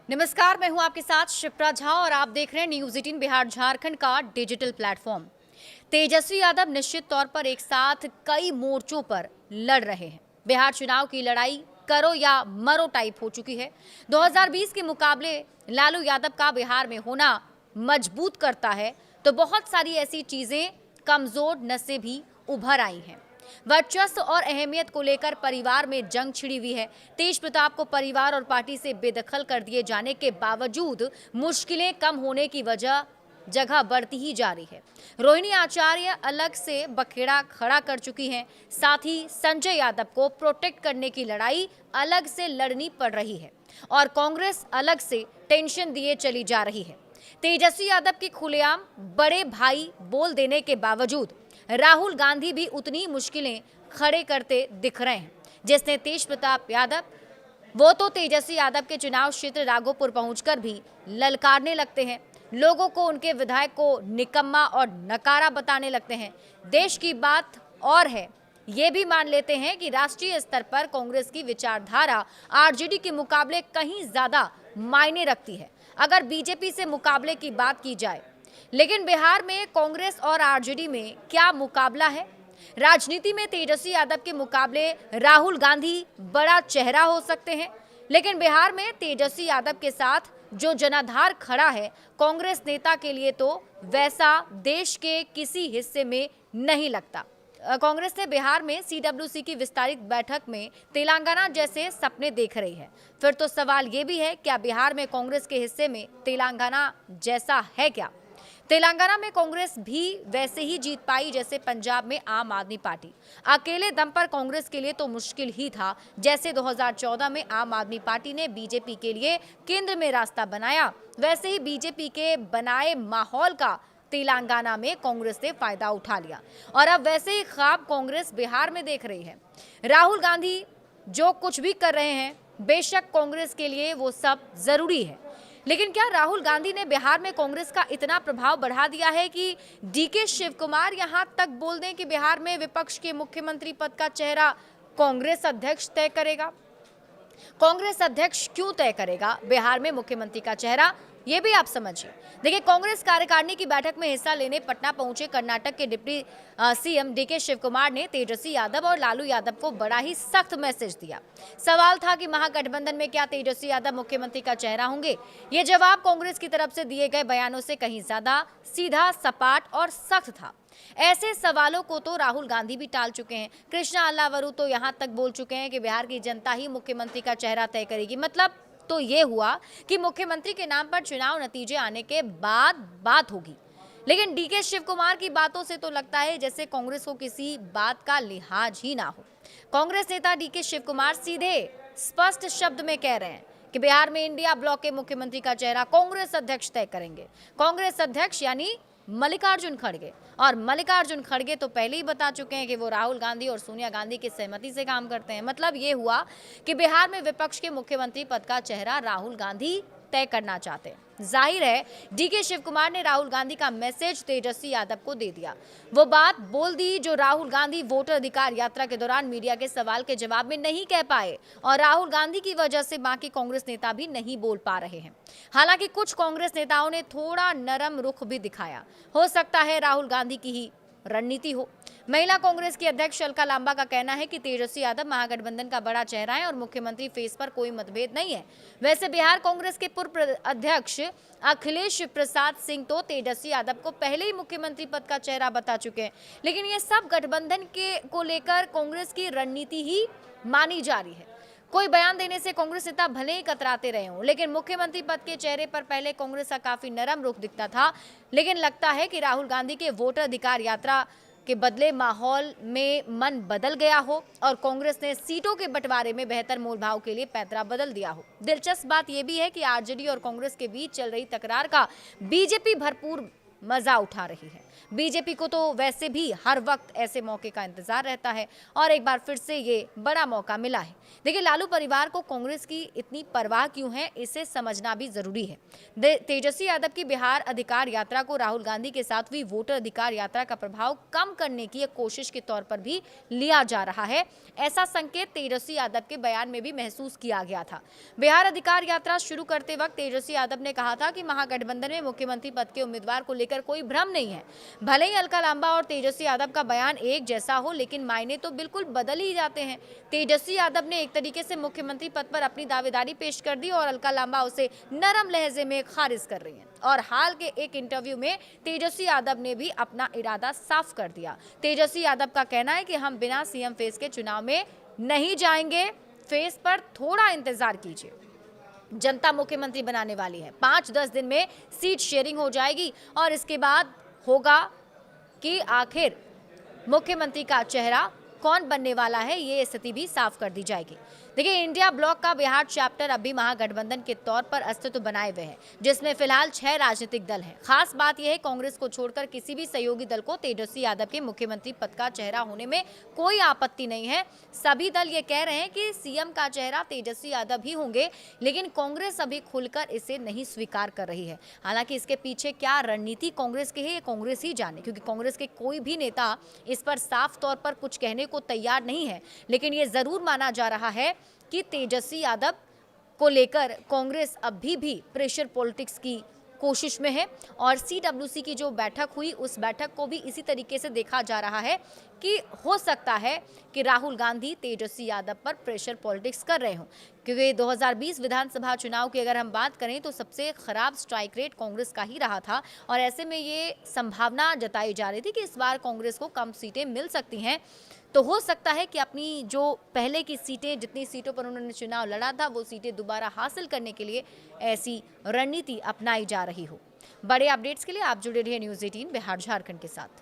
नमस्कार, मैं हूं आपके साथ शिप्रा झा और आप देख रहे हैं न्यूज 18 बिहार झारखंड का डिजिटल प्लेटफॉर्म। तेजस्वी यादव निश्चित तौर पर एक साथ कई मोर्चों पर लड़ रहे हैं। बिहार चुनाव की लड़ाई करो या मरो टाइप हो चुकी है। 2020 के मुकाबले लालू यादव का बिहार में होना मजबूत करता है तो बहुत सारी ऐसी चीजें कमजोर नसें भी उभर आई हैं। वर्चस्व और अहमियत को लेकर परिवार में जंग छिड़ी हुई है। तेज प्रताप को परिवार और पार्टी से बेदखल कर दिए जाने के बावजूद मुश्किलें कम होने की जगह बढ़ती ही जा रही है। रोहिणी आचार्य अलग से बखेड़ा खड़ा कर चुकी हैं। साथ ही संजय यादव को प्रोटेक्ट करने की लड़ाई अलग से लड़नी पड़ रही है और कांग्रेस अलग से टेंशन दिए चली जा रही है। तेजस्वी यादव के खुलेआम बड़े भाई बोल देने के बावजूद राहुल गांधी भी उतनी मुश्किलें खड़े करते दिख रहे हैं। जिसने तेज प्रताप यादव, वो तो तेजस्वी यादव के चुनाव क्षेत्र राघोपुर पहुंचकर भी ललकारने लगते हैं। लोगों को उनके विधायक को निकम्मा और नकारा बताने लगते हैं। देश की बात और है, ये भी मान लेते हैं कि राष्ट्रीय स्तर पर कांग्रेस की विचारधारा आरजेडी के मुकाबले कहीं ज्यादा मायने रखती है अगर बीजेपी से मुकाबले की बात की जाए। लेकिन बिहार में कांग्रेस और आरजेडी में क्या मुकाबला है? राजनीति में तेजस्वी यादव के मुकाबले राहुल गांधी बड़ा चेहरा हो सकते हैं, लेकिन बिहार में तेजस्वी यादव के साथ जो जनाधार खड़ा है कांग्रेस नेता के लिए तो वैसा देश के किसी हिस्से में नहीं लगता। कांग्रेस ने बिहार में सीडब्ल्यूसी की विस्तारित बैठक में तेलंगाना जैसे सपने देख रही है। फिर तो सवाल ये भी है, क्या बिहार में कांग्रेस के हिस्से में तेलंगाना जैसा है क्या? तेलंगाना में कांग्रेस भी वैसे ही जीत पाई जैसे पंजाब में आम आदमी पार्टी। अकेले दम पर कांग्रेस के लिए तो मुश्किल ही था। जैसे 2014 में आम आदमी पार्टी ने बीजेपी के लिए केंद्र में रास्ता बनाया, वैसे ही बीजेपी के बनाए माहौल का तेलंगाना में कांग्रेस ने फायदा उठा लिया और अब वैसे ही ख्वाब कांग्रेस बिहार में देख रही है। राहुल गांधी जो कुछ भी कर रहे हैं, बेशक कांग्रेस के लिए वो सब जरूरी है, लेकिन क्या राहुल गांधी ने बिहार में कांग्रेस का इतना प्रभाव बढ़ा दिया है कि डीके शिव कुमार यहां तक बोल दें कि बिहार में विपक्ष के मुख्यमंत्री पद का चेहरा कांग्रेस अध्यक्ष तय करेगा? कांग्रेस अध्यक्ष क्यों तय करेगा बिहार में मुख्यमंत्री का चेहरा? ये भी आप समझिए। देखिए, कांग्रेस कार्यकारिणी की बैठक में हिस्सा लेने पटना पहुंचे कर्नाटक के डिप्टी सीएम डीके शिव कुमार ने तेजस्वी यादव और लालू यादव को बड़ा ही सख्त मैसेज दिया। सवाल था कि महागठबंधन में क्या तेजस्वी यादव मुख्यमंत्री का चेहरा होंगे? ये जवाब कांग्रेस की तरफ से दिए गए बयानों से कहीं ज्यादा सीधा, सपाट और सख्त था। ऐसे सवालों को तो राहुल गांधी भी टाल चुके हैं। कृष्णा अल्लावरू तो यहां तक बोल चुके हैं कि बिहार की जनता ही मुख्यमंत्री का चेहरा तय करेगी। मतलब तो ये हुआ कि मुख्यमंत्री के नाम पर चुनाव नतीजे आने के बाद बात होगी। लेकिन डीके शिव कुमार की बातों से तो लगता है जैसे कांग्रेस को किसी बात का लिहाज ही ना हो। कांग्रेस नेता डीके शिव कुमार सीधे स्पष्ट शब्द में कह रहे हैं कि बिहार में इंडिया ब्लॉक के मुख्यमंत्री का चेहरा कांग्रेस अध्यक्ष तय करेंगे। कांग्रेस अध्यक्ष यानी मल्लिकार्जुन खड़गे, और मल्लिकार्जुन खड़गे तो पहले ही बता चुके हैं कि वो राहुल गांधी और सोनिया गांधी की सहमति से काम करते हैं। मतलब ये हुआ कि बिहार में विपक्ष के मुख्यमंत्री पद का चेहरा राहुल गांधी तय करना चाहते हैं। जाहिर है डीके शिव कुमार ने राहुल गांधी का मैसेज तेजस्वी यादव को दे दिया। वो बात बोल दी जो राहुल गांधी वोटर अधिकार यात्रा के दौरान मीडिया के सवाल के जवाब में नहीं कह पाए, और राहुल गांधी की वजह से बाकी कांग्रेस नेता भी नहीं बोल पा रहे हैं। हालांकि कुछ कांग्रेस नेताओं ने थोड़ा नरम रुख भी दिखाया। हो सकता है राहुल गांधी की ही रणनीति हो। महिला कांग्रेस की अध्यक्ष अलका लांबा का कहना है कि तेजस्वी यादव महागठबंधन का बड़ा चेहरा है और मुख्यमंत्री फेस पर कोई मतभेद नहीं है। वैसे बिहार कांग्रेस के पूर्व अध्यक्ष अखिलेश प्रसाद सिंह तो तेजस्वी यादव को पहले ही मुख्यमंत्री पद का चेहरा बता चुके हैं। लेकिन ये सब गठबंधन को लेकर कांग्रेस की रणनीति ही मानी जा रही है। कोई बयान देने से कांग्रेस नेता भले ही कतराते रहे हों, लेकिन मुख्यमंत्री पद के चेहरे पर पहले कांग्रेस का काफी नरम रुख दिखता था। लेकिन लगता है कि राहुल गांधी के वोटर अधिकार यात्रा के बदले माहौल में मन बदल गया हो और कांग्रेस ने सीटों के बंटवारे में बेहतर मोलभाव के लिए पैंतरा बदल दिया हो। दिलचस्प बात यह भी है कि आरजेडी और कांग्रेस के बीच चल रही तकरार का बीजेपी भरपूर मजा उठा रही है। बीजेपी को तो वैसे भी हर वक्त ऐसे मौके का इंतजार रहता है और एक बार फिर से ये बड़ा मौका मिला है। देखिए, लालू परिवार को कांग्रेस की इतनी परवाह क्यों है, इसे समझना भी जरूरी है। तेजस्वी यादव की बिहार अधिकार यात्रा को राहुल गांधी के साथ हुई वोटर अधिकार यात्रा का प्रभाव कम करने की एक कोशिश के तौर पर भी लिया जा रहा है। ऐसा संकेत तेजस्वी यादव के बयान में भी महसूस किया गया था। बिहार अधिकार यात्रा शुरू करते वक्त तेजस्वी यादव ने कहा था कि महागठबंधन में मुख्यमंत्री पद के उम्मीदवार को लेकर कोई भ्रम नहीं है। भले ही अलका लांबा और तेजस्वी यादव का बयान एक जैसा हो, लेकिन मायने तो बिल्कुल बदल ही जाते हैं। तेजस्वी यादव ने एक तरीके से मुख्यमंत्री पद पर अपनी दावेदारी पेश कर दी और अलका लांबा उसे नरम लहजे में खारिज कर रही हैं। और हाल के एक इंटरव्यू में तेजस्वी यादव ने भी अपना इरादा साफ कर दिया। तेजस्वी यादव का कहना है कि हम बिना सीएम फेस के चुनाव में नहीं जाएंगे, फेस पर थोड़ा इंतजार कीजिए। जनता मुख्यमंत्री बनाने वाली है, 5-10 दिन में सीट शेयरिंग हो जाएगी और इसके बाद होगा कि आखिर मुख्यमंत्री का चेहरा कौन बनने वाला है, ये स्थिति भी साफ कर दी जाएगी। देखिए, इंडिया ब्लॉक का बिहार चैप्टर अभी महागठबंधन के तौर पर अस्तित्व बनाए हुए है, जिसमें फिलहाल 6 राजनीतिक दल हैं। खास बात यह है, कांग्रेस को छोड़कर किसी भी सहयोगी दल को तेजस्वी यादव के मुख्यमंत्री पद का चेहरा होने में कोई आपत्ति नहीं है। सभी दल ये कह रहे हैं कि सीएम का चेहरा तेजस्वी यादव ही होंगे, लेकिन कांग्रेस अभी खुलकर इसे नहीं स्वीकार कर रही है। हालांकि इसके पीछे क्या रणनीति कांग्रेस की है, ये कांग्रेस ही जाने, क्योंकि कांग्रेस के कोई भी नेता इस पर साफ तौर पर कुछ कहने को तैयार नहीं है। लेकिन ये जरूर माना जा रहा है कि तेजस्वी यादव को लेकर कांग्रेस अभी भी प्रेशर पॉलिटिक्स की कोशिश में है और सीडब्ल्यूसी की जो बैठक हुई, उस बैठक को भी इसी तरीके से देखा जा रहा है कि हो सकता है कि राहुल गांधी तेजस्वी यादव पर प्रेशर पॉलिटिक्स कर रहे हों, क्योंकि 2020 विधानसभा चुनाव की अगर हम बात करें तो सबसे खराब स्ट्राइक रेट कांग्रेस का ही रहा था और ऐसे में ये संभावना जताई जा रही थी कि इस बार कांग्रेस को कम सीटें मिल सकती हैं। तो हो सकता है कि अपनी जो पहले की सीटें, जितनी सीटों पर उन्होंने चुनाव लड़ा था, वो सीटें दोबारा हासिल करने के लिए ऐसी रणनीति अपनाई जा रही हो। बड़े अपडेट्स के लिए आप जुड़े रहिए न्यूज़ 18 बिहार झारखंड के साथ।